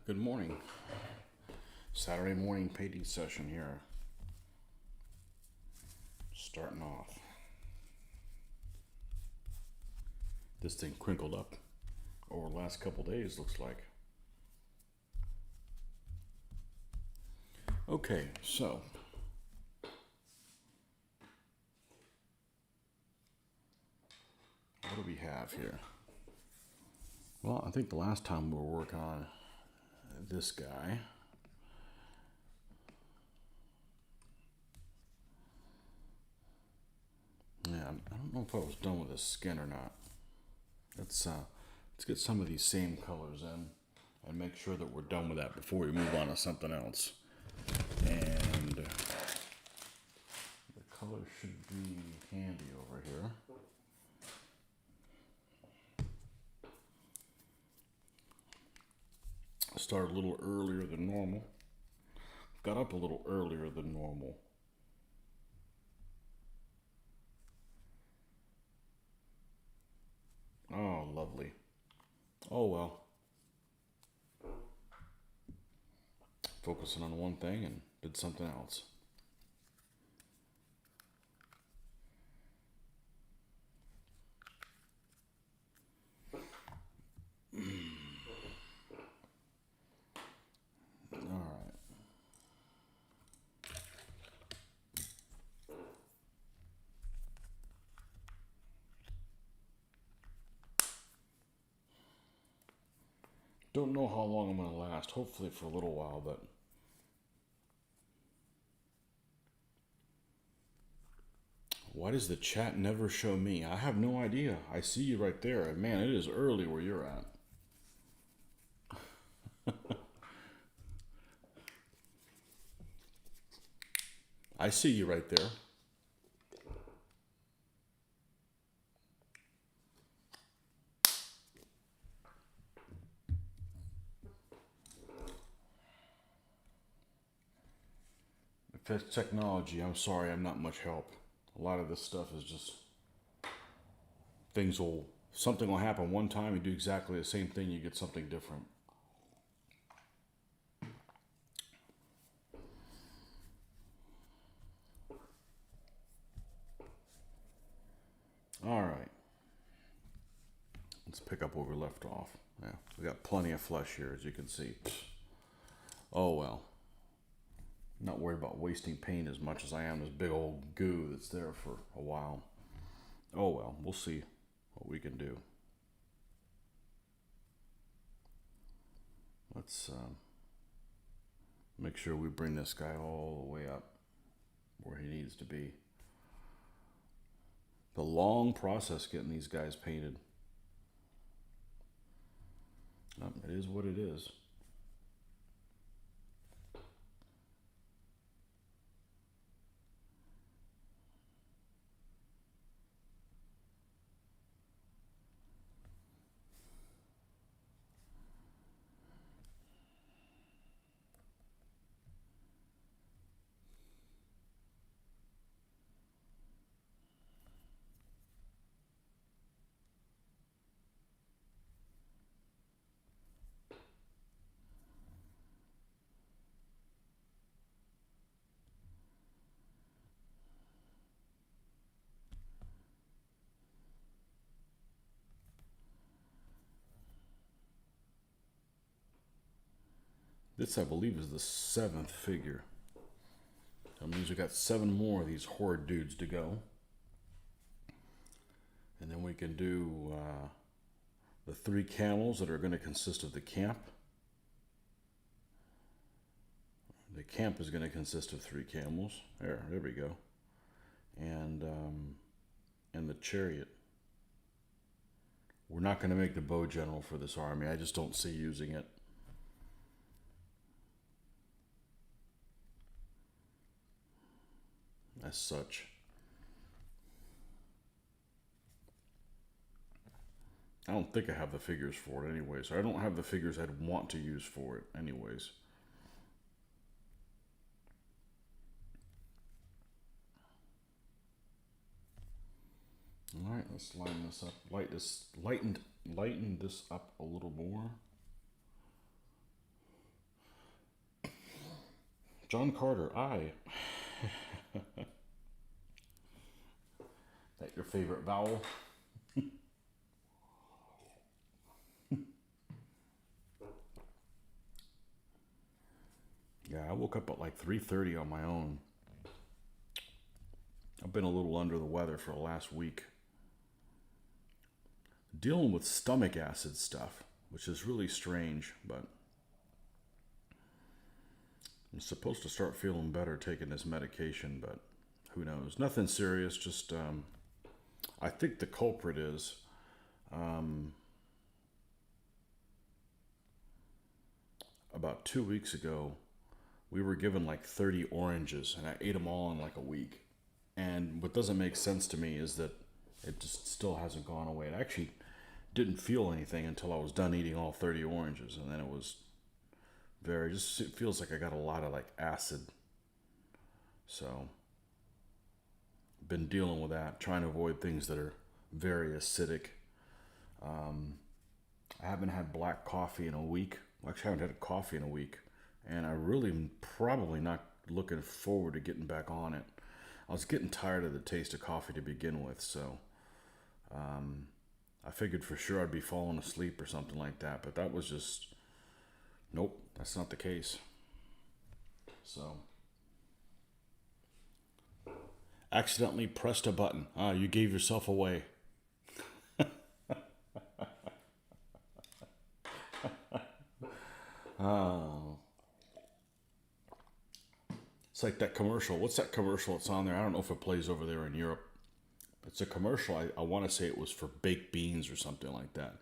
Good morning. Saturday morning painting session here. Starting off. This thing crinkled up over the last couple days, looks like. Okay, so what do we have here? Well, I think the last time we were working on this guy. Yeah, I don't know if I was done with his skin or not. Let's get some of these same colors in and make sure that we're done with that before we move on to something else. And the color should be handy over here. Started a little earlier than normal. Got up a little earlier than normal. Oh, lovely. Oh well. Focusing on one thing and did something else. Alright. Don't know how long I'm going to last. Hopefully for a little while, but why does the chat never show me? I have no idea. I see you right there. Man, it is early where you're at. I see you right there. If it's technology, I'm sorry, I'm not much help. A lot of this stuff is just something will happen one time, you do exactly the same thing, you get something different. All right. Let's pick up where we left off. Yeah, we got plenty of flesh here, as you can see. Oh well. Not worried about wasting paint as much as I am this big old goo that's there for a while. Oh well, we'll see what we can do. Let's make sure we bring this guy all the way up where he needs to be. The long process getting these guys painted. It is what it is. This, I believe, is the 7th figure. That means we got 7 more of these horde dudes to go. And then we can do the 3 camels that are going to consist of the camp. The camp is going to consist of 3 camels. There we go. And the chariot. We're not going to make the bow general for this army. I just don't see using it. As such. I don't think I have the figures for it anyways. I don't have the figures I'd want to use for it anyways. Alright, let's line this up. Lighten this up a little more. John Carter, I. That your favorite vowel? Yeah, I woke up at like 3:30 on my own. I've been a little under the weather for the last week. Dealing with stomach acid stuff, which is really strange, but I'm supposed to start feeling better taking this medication, but who knows? Nothing serious, just I think the culprit is about 2 weeks ago, we were given like 30 oranges, and I ate them all in like a week. And what doesn't make sense to me is that it just still hasn't gone away. It actually didn't feel anything until I was done eating all 30 oranges, and then it was it feels like I got a lot of like acid. So, been dealing with that, trying to avoid things that are very acidic. I haven't had black coffee in a week. Well, actually, I haven't had coffee in a week, and I really am probably not looking forward to getting back on it. I was getting tired of the taste of coffee to begin with, so I figured for sure I'd be falling asleep or something like that, but that was just, nope, that's not the case. So, accidentally pressed a button. Ah, you gave yourself away. Oh. It's like that commercial. What's that commercial that's on there? I don't know if it plays over there in Europe. It's a commercial. I want to say it was for baked beans or something like that.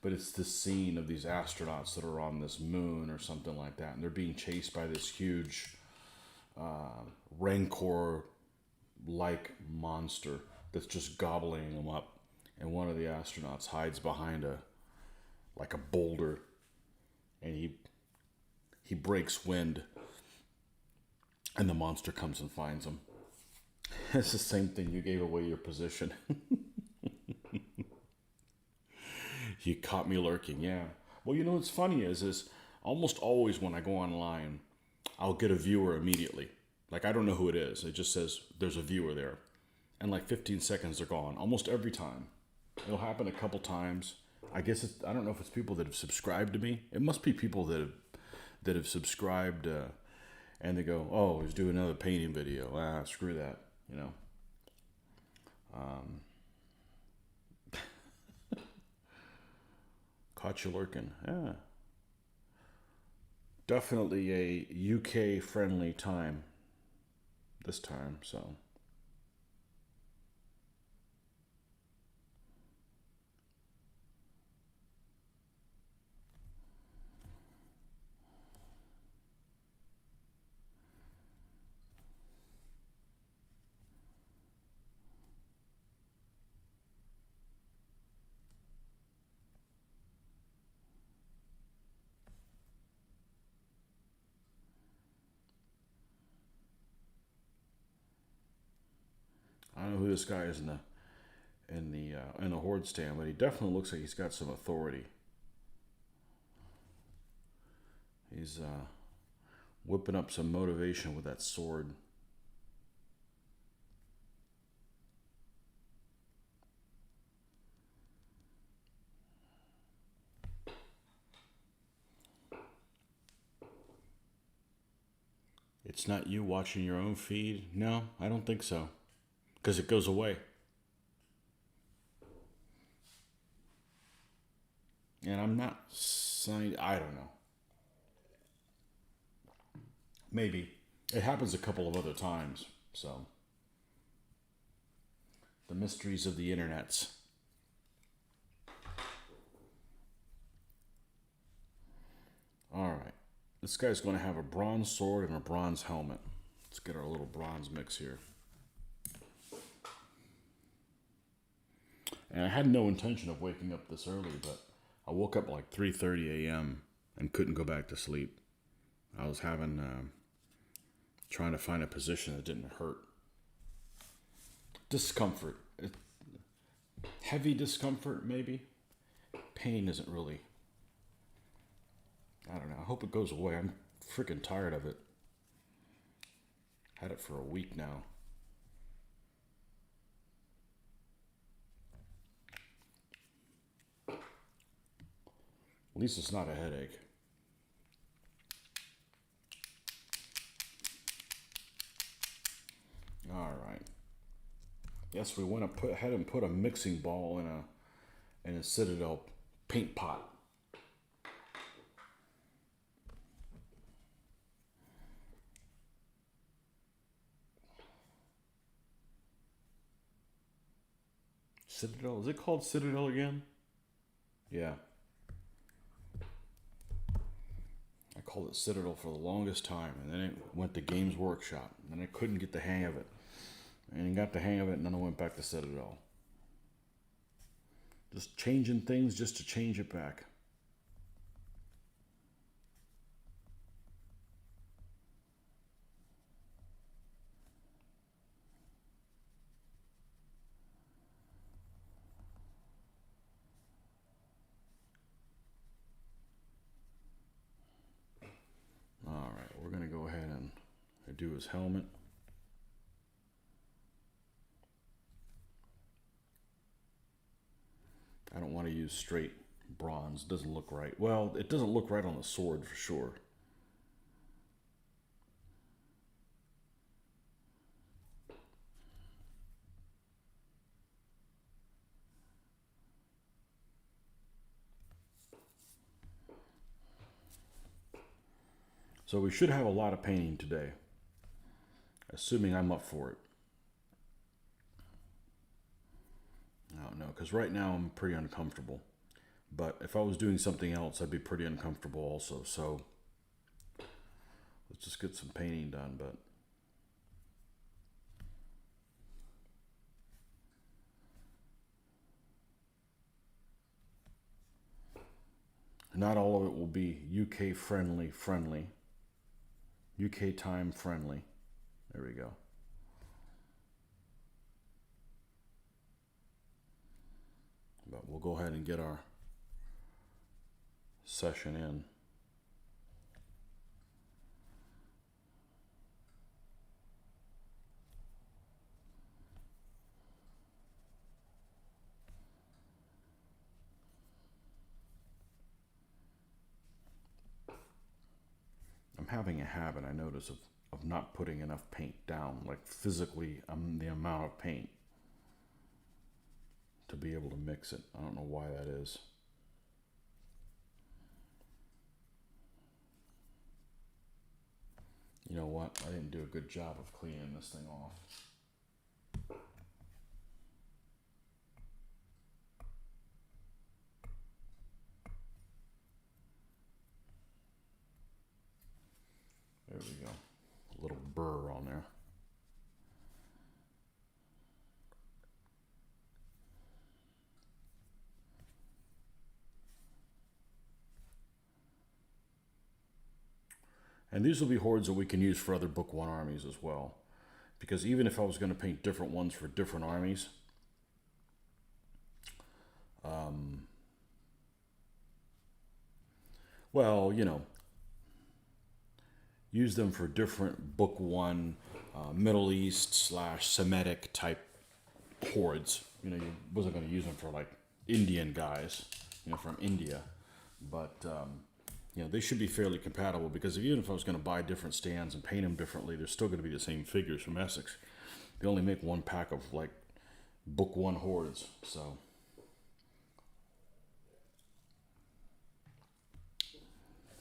But it's the scene of these astronauts that are on this moon or something like that. And they're being chased by this huge rancor-like monster that's just gobbling them up. And one of the astronauts hides behind a boulder. And he breaks wind. And the monster comes and finds him. It's the same thing. You gave away your position. You caught me lurking, yeah. Well, you know what's funny is almost always when I go online, I'll get a viewer immediately. Like, I don't know who it is. It just says there's a viewer there. And like 15 seconds, they're gone. Almost every time. It'll happen a couple times. I guess I don't know if it's people that have subscribed to me. It must be people that have subscribed and they go, oh, he's doing another painting video. Ah, screw that, you know. Caught you lurking. Yeah. Definitely a UK friendly time this time, so. I don't know who this guy is in the Hordes stand, but he definitely looks like he's got some authority. He's whipping up some motivation with that sword. It's not you watching your own feed? No, I don't think so. Because it goes away. And I'm not saying, I don't know. Maybe. It happens a couple of other times, so. The mysteries of the internets. Alright. This guy's going to have a bronze sword and a bronze helmet. Let's get our little bronze mix here. And I had no intention of waking up this early, but I woke up like 3:30 a.m. and couldn't go back to sleep. I was trying to find a position that didn't hurt. Discomfort. Heavy discomfort, maybe. Pain isn't really. I don't know. I hope it goes away. I'm freaking tired of it. Had it for a week now. At least it's not a headache. All right. Yes, we went ahead and put a mixing ball in a Citadel paint pot. Citadel? Is it called Citadel again? Yeah. I called it Citadel for the longest time, and then it went to Games Workshop, and then I couldn't get the hang of it. And I got the hang of it, and then I went back to Citadel. Just changing things just to change it back. All right, we're going to go ahead and do his helmet. I don't want to use straight bronze. It doesn't look right. Well, it doesn't look right on the sword for sure. So we should have a lot of painting today, assuming I'm up for it. I don't know, because right now I'm pretty uncomfortable. But if I was doing something else, I'd be pretty uncomfortable also. So let's just get some painting done. But not all of it will be UK friendly. UK time friendly. There we go. But we'll go ahead and get our session in. I'm having a habit, I notice, of not putting enough paint down, like physically the amount of paint to be able to mix it. I don't know why that is. You know what? I didn't do a good job of cleaning this thing off. There we go. A little burr on there. And these will be hordes that we can use for other Book 1 armies as well. Because even if I was going to paint different ones for different armies, well, you know, use them for different Book 1 Middle East / Semitic type hordes. You know, you wasn't going to use them for like Indian guys, you know, from India. But, you know, they should be fairly compatible because even if I was going to buy different stands and paint them differently, they're still going to be the same figures from Essex. They only make one pack of like Book 1 hordes, so.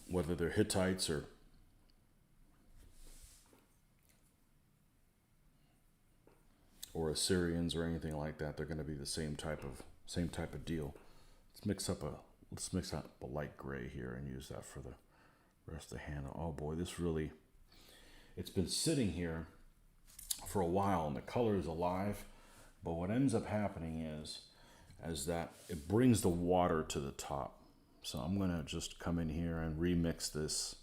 Whether they're Hittites or Assyrians or anything like that, they're going to be the same type of deal. Let's mix up a light gray here and use that for the rest of the handle. Oh boy, it's been sitting here for a while and the color is alive, but what ends up happening is that it brings the water to the top. So I'm going to just come in here and remix this.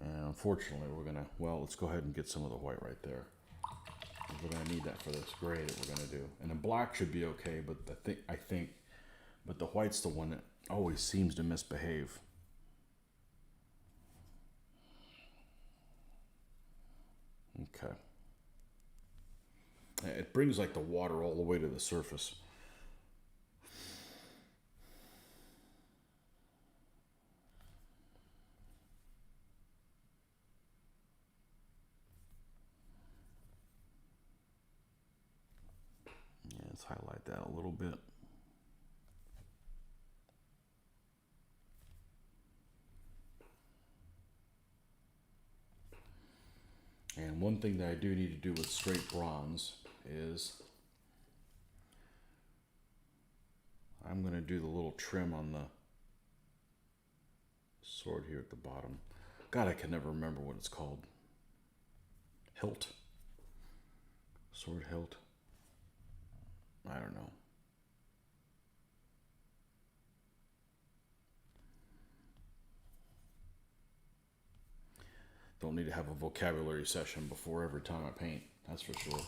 And unfortunately, let's go ahead and get some of the white right there. We're going to need that for this gray that we're going to do. And the black should be okay, but but the white's the one that always seems to misbehave. Okay. It brings like the water all the way to the surface. Yeah, let's highlight that a little bit. And one thing that I do need to do with straight bronze is I'm going to do the little trim on the sword here at the bottom. God, I can never remember what it's called. Hilt? Sword hilt? I don't know. Don't need to have a vocabulary session before every time I paint, that's for sure.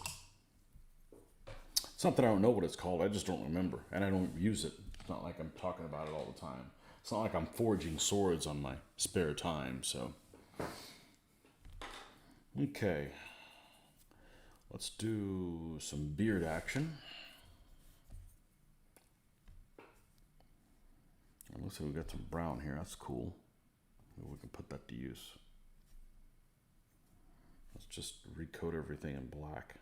It's not that I don't know what it's called, I just don't remember, and I don't use it. It's not like I'm talking about it all the time. It's not like I'm forging swords on my spare time, so. Okay. Let's do some beard action. It looks like we got some brown here, that's cool. Maybe we can put that to use. Let's just recoat everything in black.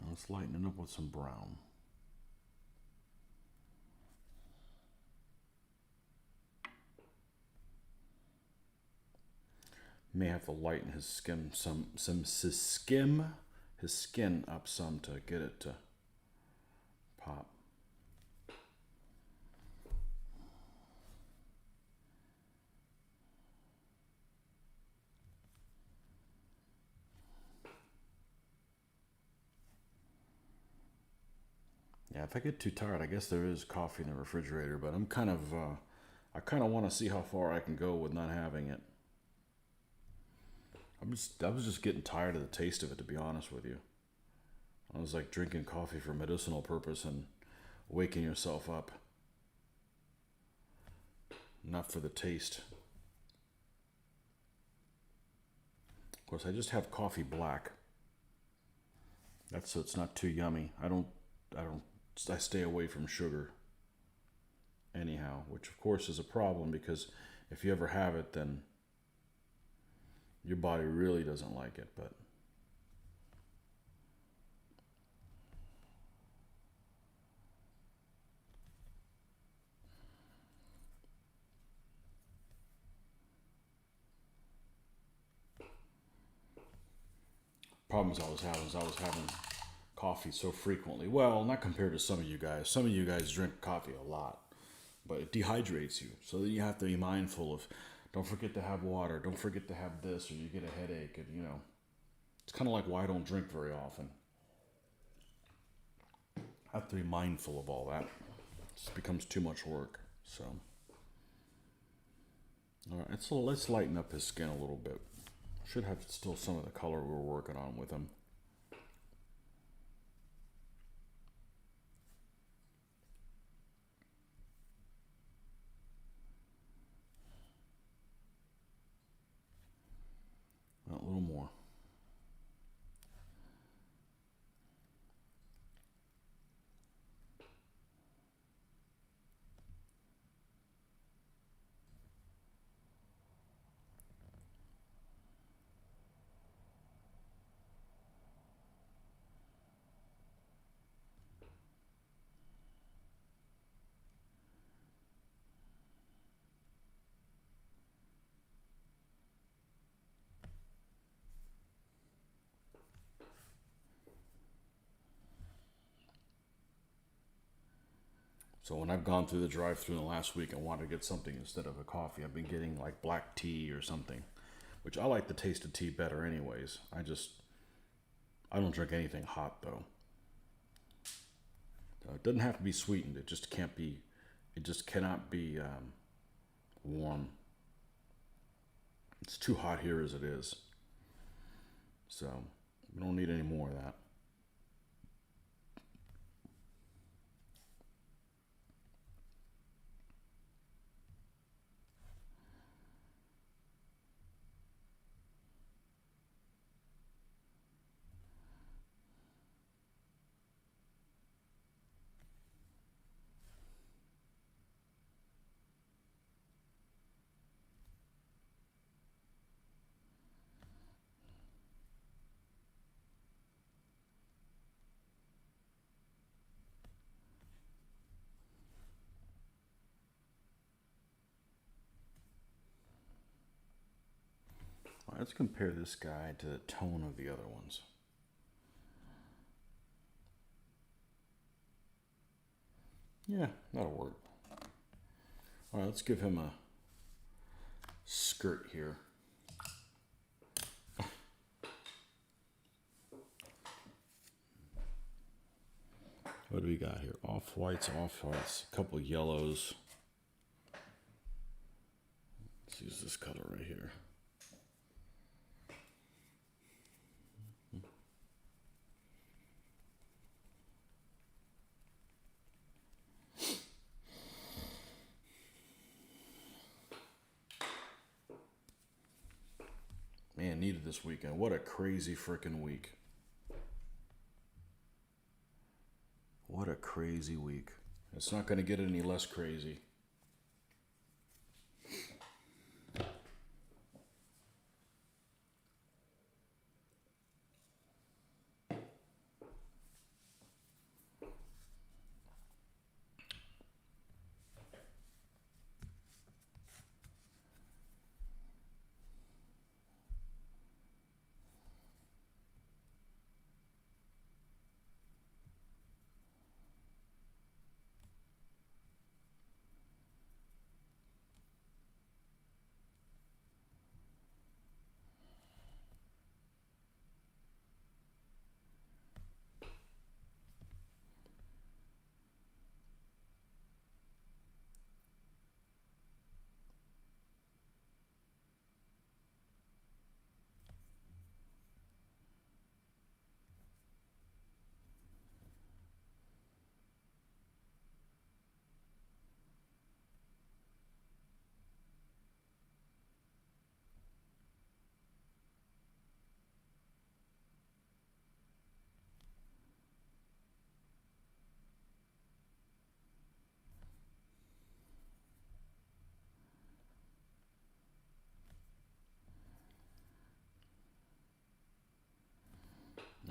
Let's lighten it up with some brown. May have to lighten his skin his skin up some to get it to pop. Yeah, if I get too tired, I guess there is coffee in the refrigerator, but I'm kind of, I kind of want to see how far I can go with not having it. I was just getting tired of the taste of it, to be honest with you. I was like drinking coffee for medicinal purpose and waking yourself up, not for the taste. Of course, I just have coffee black. That's so it's not too yummy. I stay away from sugar anyhow, which of course is a problem because if you ever have it, then your body really doesn't like it, but problems I was having coffee so frequently. Well, not compared to some of you guys. Some of you guys drink coffee a lot, but it dehydrates you. So then you have to be mindful of, don't forget to have water. Don't forget to have this, or you get a headache. And it's kind of like why I don't drink very often. I have to be mindful of all that. It just becomes too much work. So, all right, so let's lighten up his skin a little bit. Should have still some of the color we were working on with him. A little more. So when I've gone through the drive-thru in the last week and wanted to get something instead of a coffee, I've been getting like black tea or something, which I like the taste of tea better anyways. I just I don't drink anything hot though. It doesn't have to be sweetened. It just can't be. It just cannot be warm. It's too hot here as it is. So we don't need any more of that. All right, let's compare this guy to the tone of the other ones. Yeah, that'll work. All right, let's give him a skirt here. What do we got here? Off-whites, off-whites, a couple of yellows. Let's use this color right here. Man, needed this weekend. What a crazy freaking week. What a crazy week. It's not going to get any less crazy.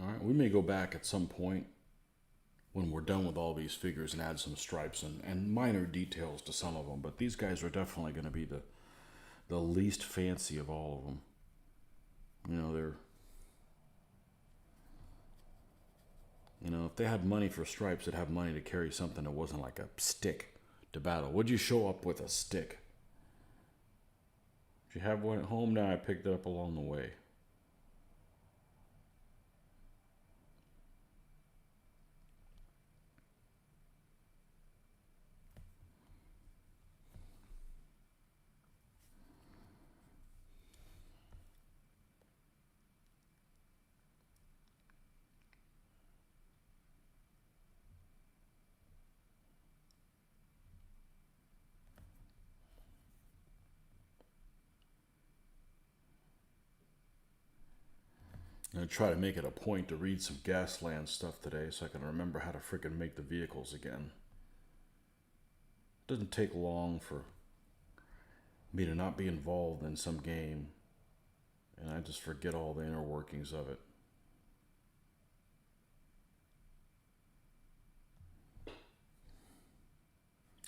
All right, we may go back at some point when we're done with all these figures and add some stripes and minor details to some of them, but these guys are definitely going to be the least fancy of all of them. If they had money for stripes, they'd have money to carry something that wasn't like a stick to battle. Would you show up with a stick? If you have one at home now, I picked it up along the way. I'm going to try to make it a point to read some Gasland stuff today so I can remember how to freaking make the vehicles again. It doesn't take long for me to not be involved in some game, and I just forget all the inner workings of it.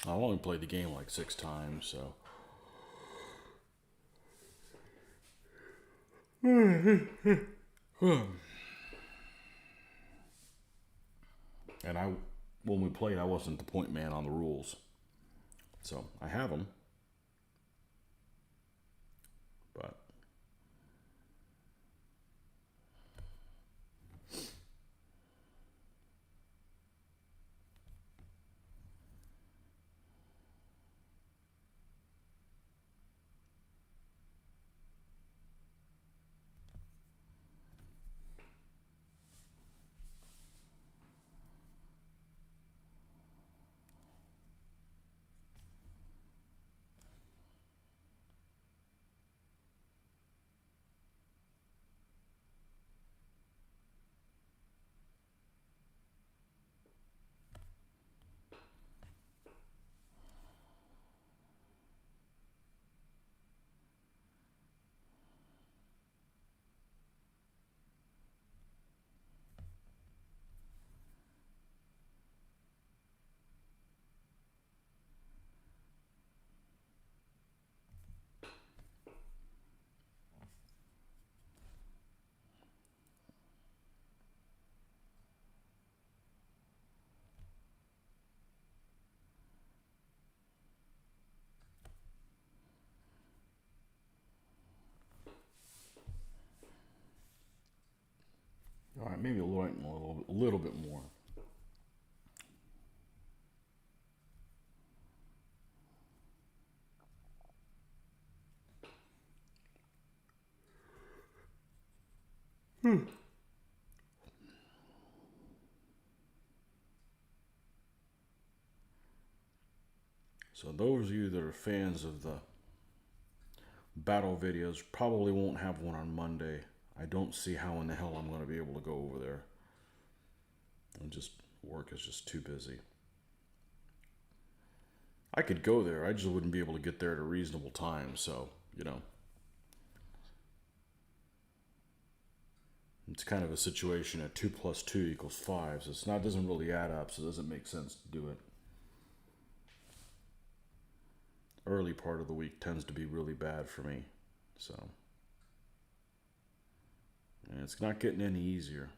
I've only played the game like 6 times, so. And when we played, I wasn't the point man on the rules. So I have them. But maybe a little bit more. So those of you that are fans of the battle videos probably won't have one on Monday. I don't see how in the hell I'm going to be able to go over there. And just work is just too busy. I could go there, I just wouldn't be able to get there at a reasonable time, so, you know. It's kind of a situation at 2 + 2 = 5, so it doesn't really add up, so it doesn't make sense to do it. Early part of the week tends to be really bad for me, so. And it's not getting any easier.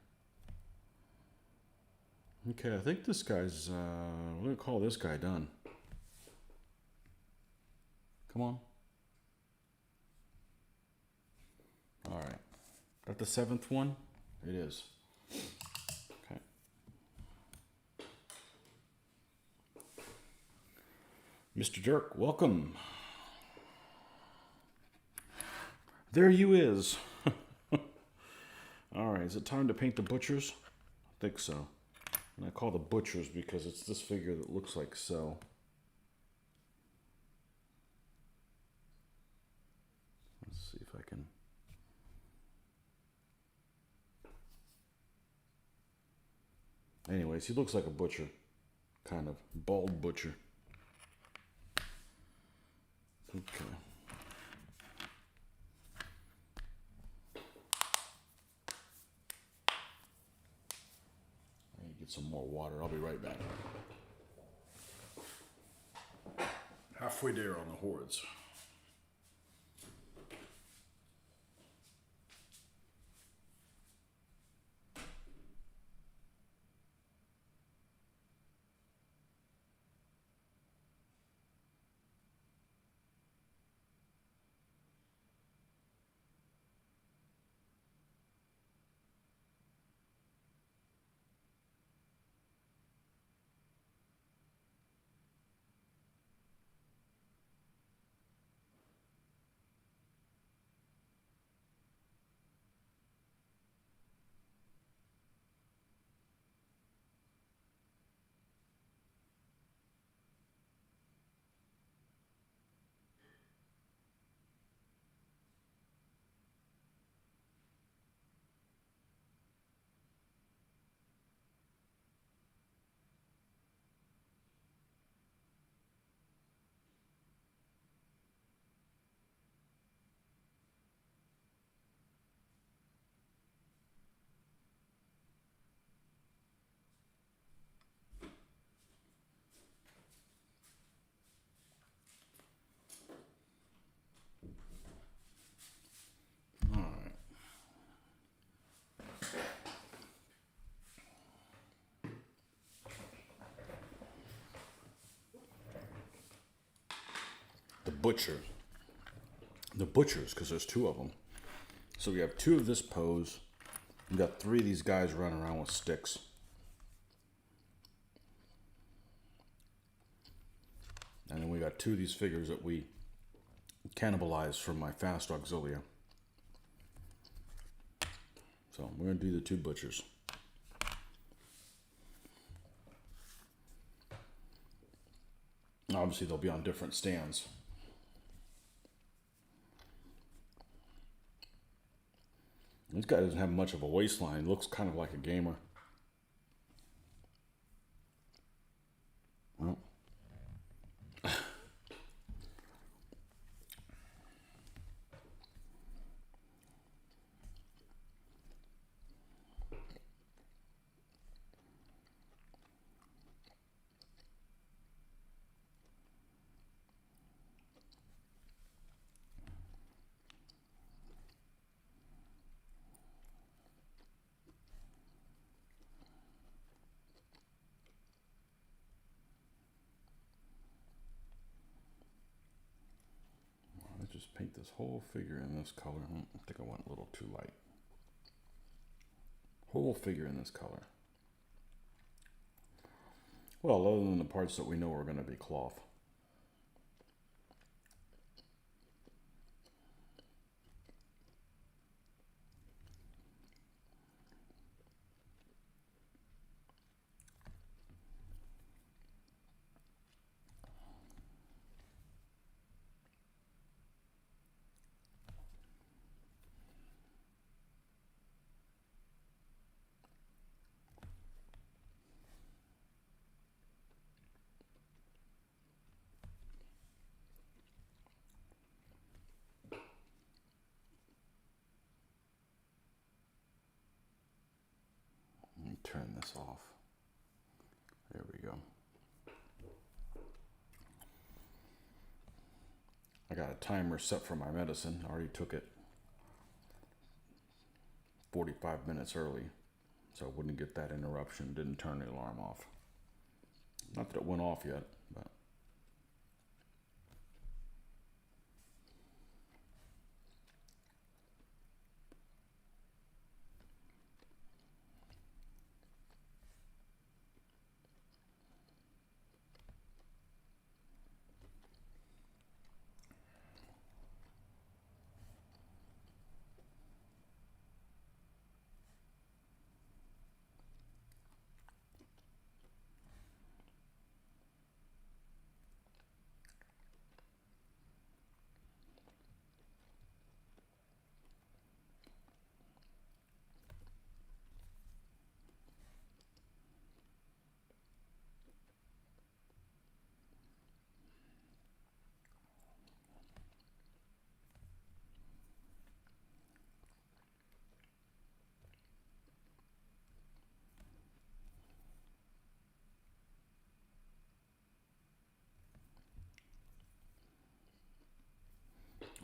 Okay, I think this guy's, we're going to call this guy done. Come on. All right. That the 7th one? It is. Okay. Mr. Dirk, welcome. There you is. All right, is it time to paint the butchers? I think so. And I call the butchers because it's this figure that looks like so. Let's see if I can. Anyways, he looks like a butcher. Kind of bald butcher. Okay. I need to get some more water. I'll be right back. Halfway there on the Hordes. The butchers, because there's 2 of them. So we have 2 of this pose. We got 3 of these guys running around with sticks. And then we got 2 of these figures that we cannibalized from my fast auxilia. So we're going to do the 2 butchers. Obviously they'll be on different stands. This guy doesn't have much of a waistline. He looks kind of like a gamer. Well. Just paint this whole figure in this color. I think I went a little too light. Whole figure in this color. Well, other than the parts that we know are going to be cloth. Let me turn this off. There we go. I got a timer set for my medicine. I already took it 45 minutes early, so I wouldn't get that interruption. Didn't turn the alarm off. Not that it went off yet, but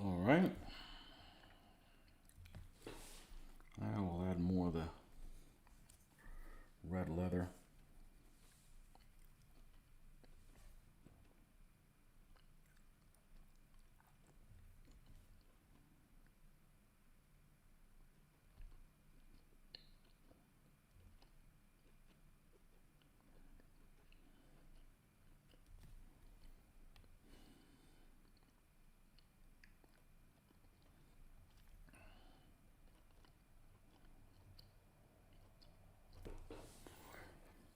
all right. I will add more of the red leather.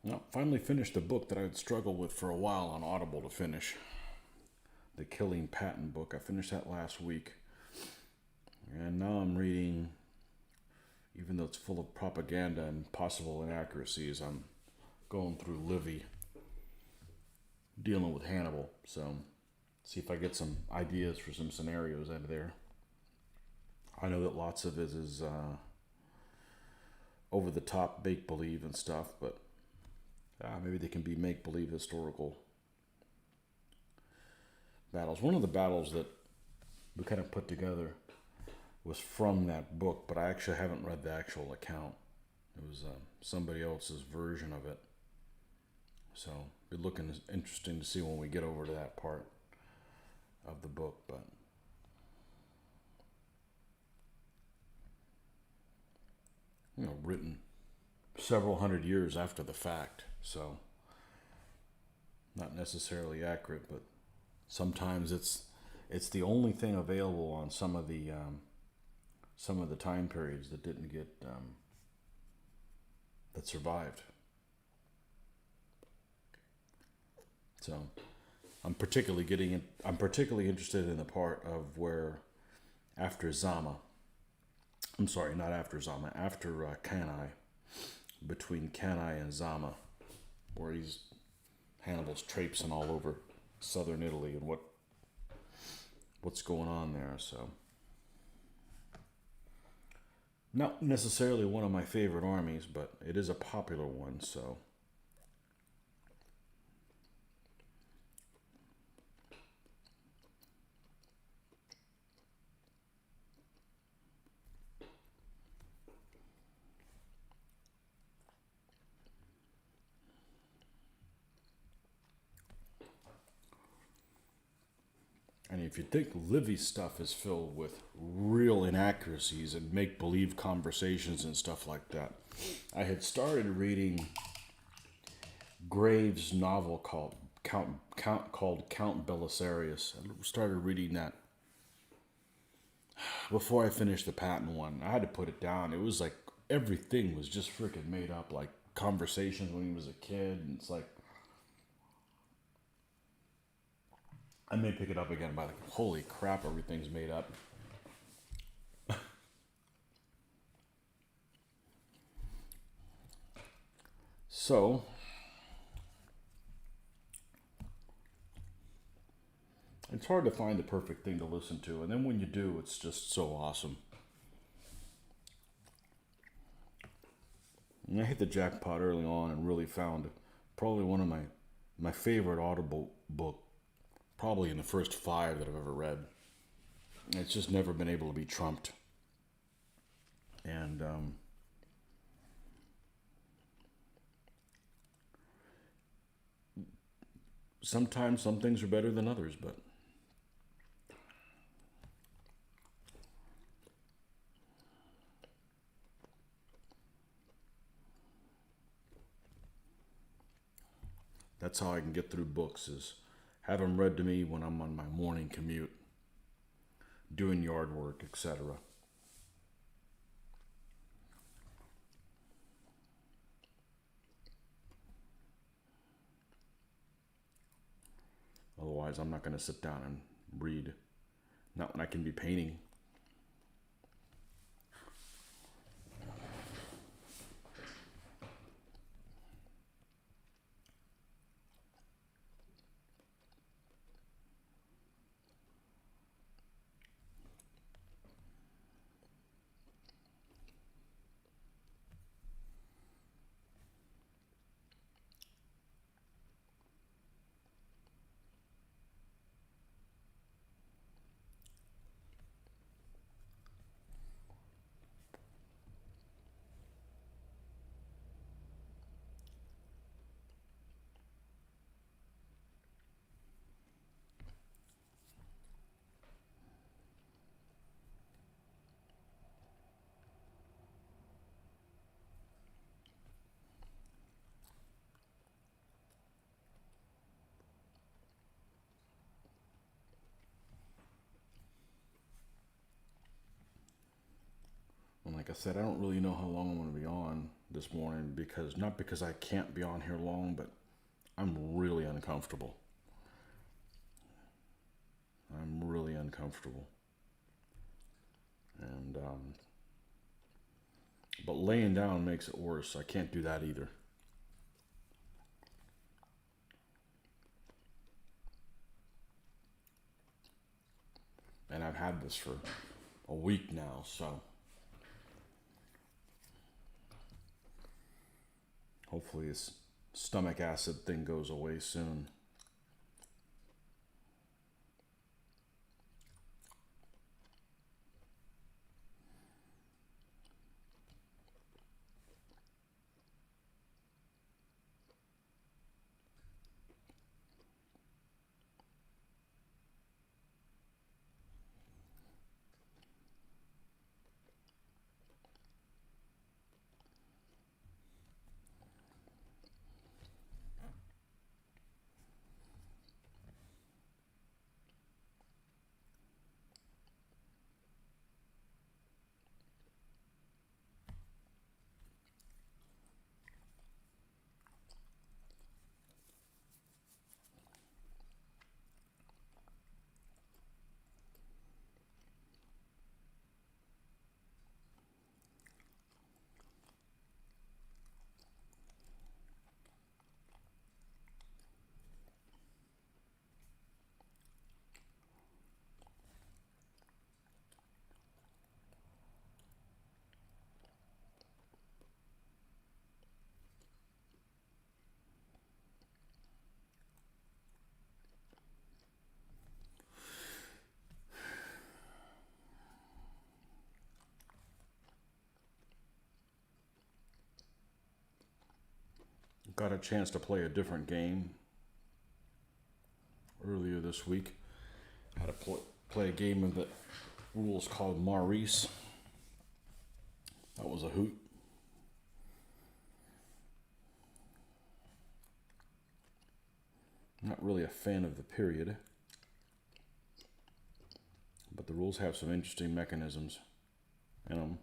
Now, finally finished the book that I'd struggled with for a while on Audible to finish. The Killing Patent book. I finished that last week. And now I'm reading, even though it's full of propaganda and possible inaccuracies, I'm going through Livy, dealing with Hannibal. So, see if I get some ideas for some scenarios out of there. I know that lots of it is over the top make believe and stuff, but maybe they can be make believe historical battles. One of the battles that we kind of put together was from that book, but I actually haven't read the actual account. It was somebody else's version of it. So it'll be looking interesting to see when we get over to that part of the book. But written several hundred years after the fact, so not necessarily accurate, but sometimes it's the only thing available on some of the time periods that didn't get that survived. So I'm particularly interested in the part of where after Zama. I'm sorry, not after Zama. After Cannae, between Cannae and Zama, where Hannibal's traipsing all over southern Italy and what's going on there. So, not necessarily one of my favorite armies, but it is a popular one. So. And if you think Livy's stuff is filled with real inaccuracies and make-believe conversations and stuff like that, I had started reading Graves' novel called Count Belisarius. I started reading that before I finished the Patton one. I had to put it down. It was like everything was just freaking made up, like conversations when he was a kid, and it's like I may pick it up again, but like, holy crap, everything's made up. So, it's hard to find the perfect thing to listen to, and then when you do, it's just so awesome. And I hit the jackpot early on and really found probably one of my favorite Audible book, probably in the first 5 that I've ever read. It's just never been able to be trumped. And sometimes some things are better than others, but that's how I can get through books, is have them read to me when I'm on my morning commute, doing yard work, etc. Otherwise, I'm not going to sit down and read. Not when I can be painting. And like I said, I don't really know how long I'm going to be on this morning, because not because I can't be on here long, but I'm really uncomfortable. I'm really uncomfortable. And but laying down makes it worse. I can't do that either. And I've had this for a week now, so hopefully this stomach acid thing goes away soon. Got a chance to play a different game earlier this week. Had to play a game of the rules called Maurice. That was a hoot. Not really a fan of the period, but the rules have some interesting mechanisms in them.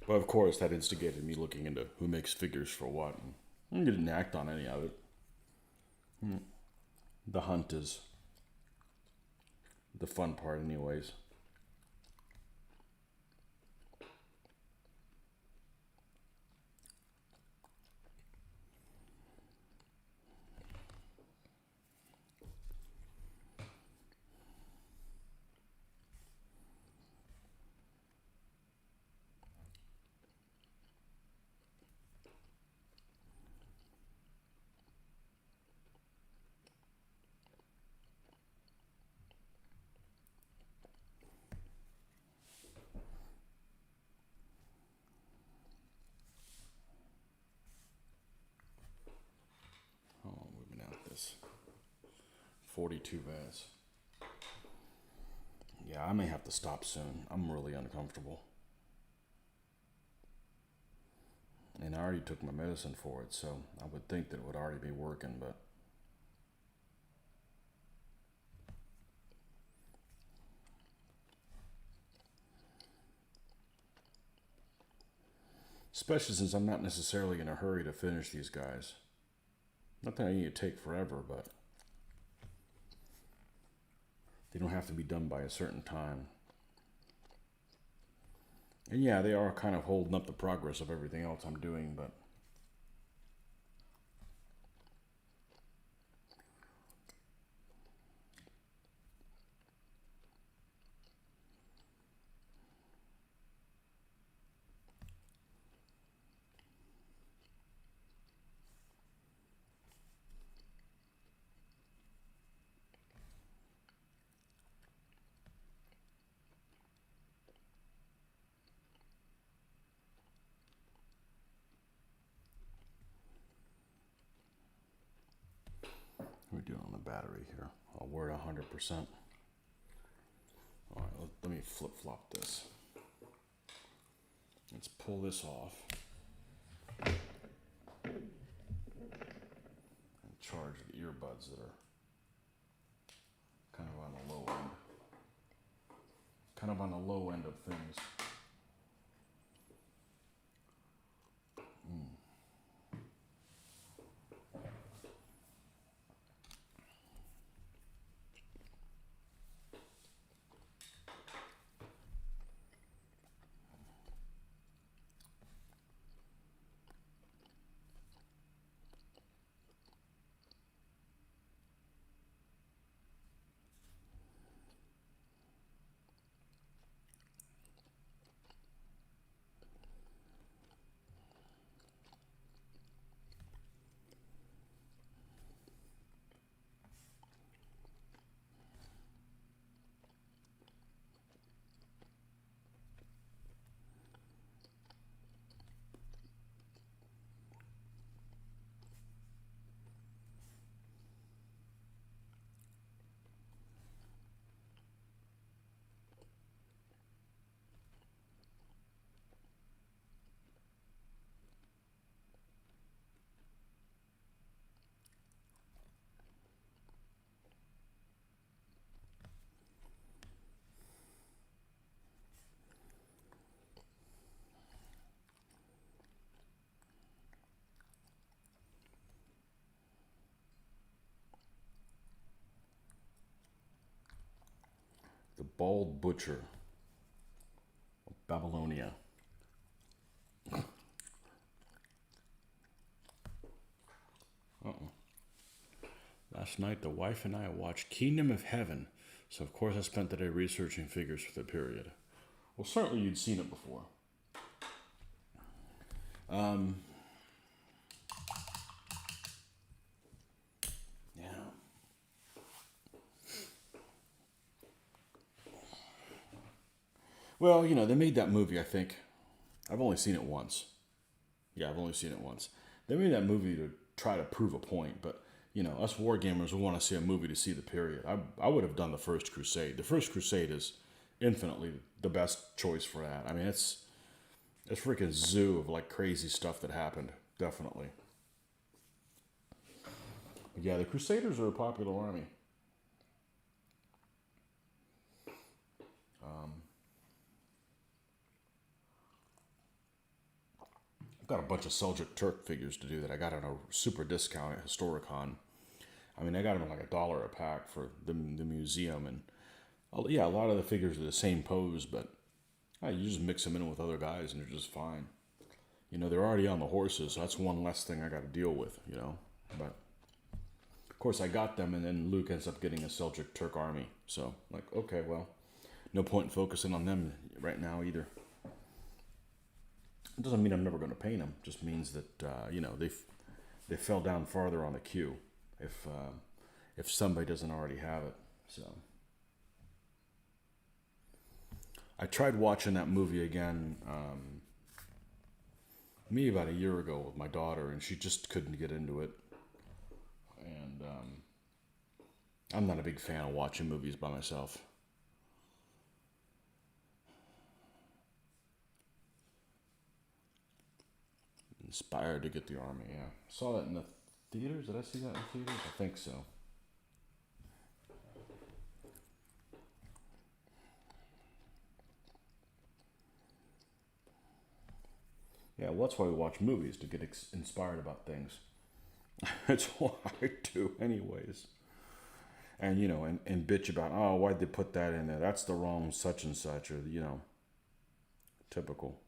But of course, that instigated me looking into who makes figures for what. And I didn't act on any of it. The hunt is the fun part, anyways. How long have we been at this? 42 minutes. Yeah, I may have to stop soon. I'm really uncomfortable. And I already took my medicine for it, so I would think that it would already be working, but especially since I'm not necessarily in a hurry to finish these guys. Not that I need to take forever, but they don't have to be done by a certain time. And yeah, they are kind of holding up the progress of everything else I'm doing, but what are we doing on the battery here? Oh, we're at 100%. All right, let me flip-flop this. Let's pull this off and charge the earbuds that are kind of on the low end. Kind of on the low end of things. The Bald Butcher of Babylonia. Last night, the wife and I watched Kingdom of Heaven, so of course I spent the day researching figures for the period. Well, certainly you'd seen it before. Yeah. Well, you know, they made that movie, I think. I've only seen it once. Yeah, I've only seen it once. They made that movie to try to prove a point, but, you know, us wargamers, we want to see a movie to see the period. I would have done The First Crusade. The First Crusade is infinitely the best choice for that. I mean, it's a freaking zoo of, like, crazy stuff that happened. Definitely. Yeah, the Crusaders are a popular army. I've got a bunch of Seljuk Turk figures to do that I got on a super discount at Historicon. I mean, I got them like $1 a pack for the museum, and yeah, a lot of the figures are the same pose, but you just mix them in with other guys, and they're just fine. You know, they're already on the horses, so that's one less thing I got to deal with. You know, but of course I got them, and then Luke ends up getting a Seljuk Turk army. So like, okay, well, no point in focusing on them right now either. It doesn't mean I'm never going to paint them. It just means that you know, they fell down farther on the queue if somebody doesn't already have it. So I tried watching that movie again maybe about a year ago with my daughter, and she just couldn't get into it. And I'm not a big fan of watching movies by myself. Inspired to get the army, yeah. Saw that in the theaters? Did I see that in the theaters? I think so. Yeah, well, that's why we watch movies, to get inspired about things. It's what I do, anyways. And, you know, and bitch about, oh, why'd they put that in there? That's the wrong such and such, or, you know, typical.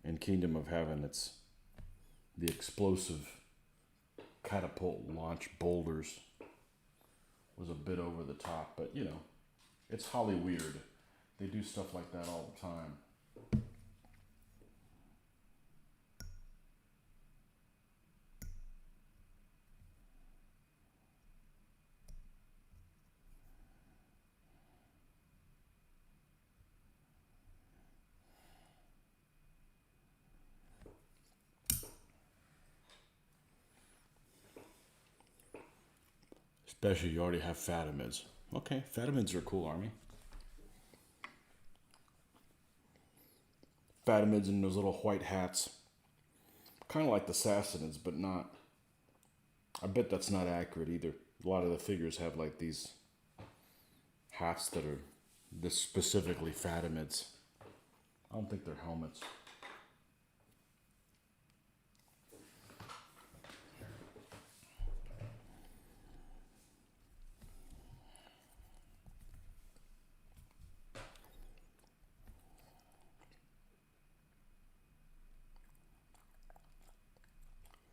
In Kingdom of Heaven, it's the explosive catapult launch boulders was a bit over the top, but, you know, it's Holly weird. They do stuff like that all the time. Especially you already have Fatimids. Okay, Fatimids are a cool army. Fatimids in those little white hats. Kind of like the Sassanids, but not. I bet that's not accurate either. A lot of the figures have like these hats that are this specifically Fatimids. I don't think they're helmets.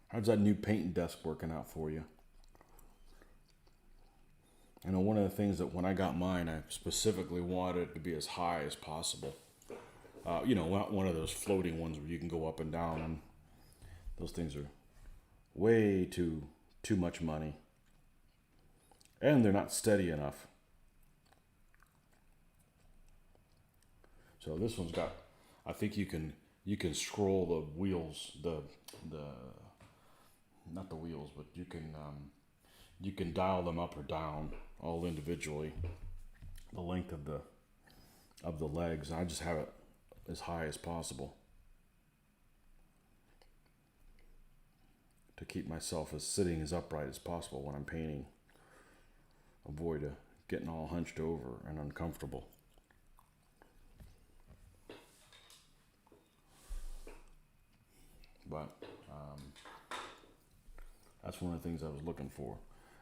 How's that new painting desk working out for you? I know one of the things that when I got mine, I specifically wanted it to be as high as possible. You know, not one of those floating ones where you can go up and down. And those things are way too much money, and they're not steady enough. So this one's got, I think you can scroll the wheels, the not the wheels, but you can dial them up or down all individually. The length of the legs. I just have it as high as possible to keep myself as sitting as upright as possible when I'm painting. Avoid getting all hunched over and uncomfortable. But that's one of the things I was looking for.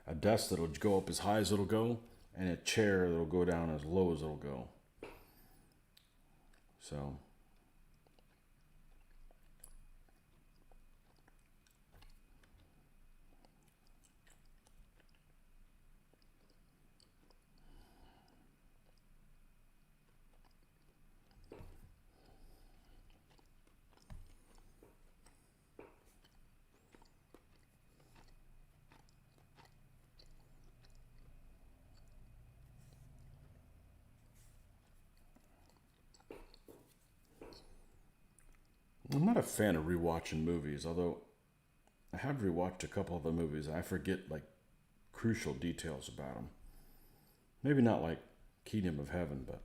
A desk that'll go up as high as it'll go, and a chair that'll go down as low as it'll go. So I'm not a fan of rewatching movies, although I have rewatched a couple of the movies. And I forget like crucial details about them. Maybe not like Kingdom of Heaven, but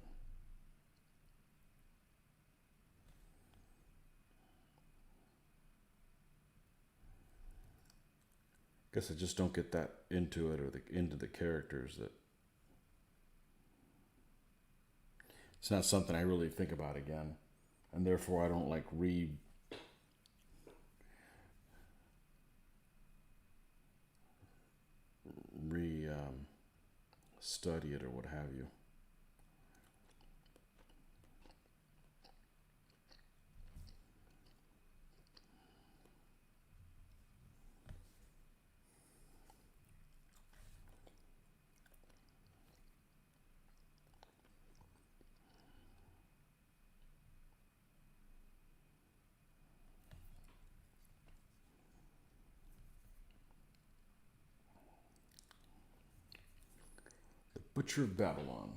I guess I just don't get that into it or into the characters that it's not something I really think about again, and therefore I don't like re study it or what have you. Butcher of Babylon.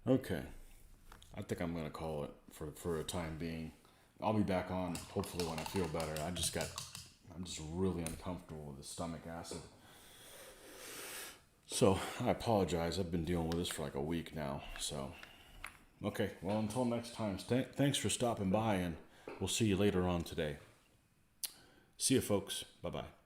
Okay, I think I'm gonna call it for a time being. I'll be back on hopefully when I feel better. I'm just really uncomfortable with the stomach acid. So I apologize. I've been dealing with this for like a week now. So okay, well until next time. Thanks for stopping by, and we'll see you later on today. See you, folks. Bye bye.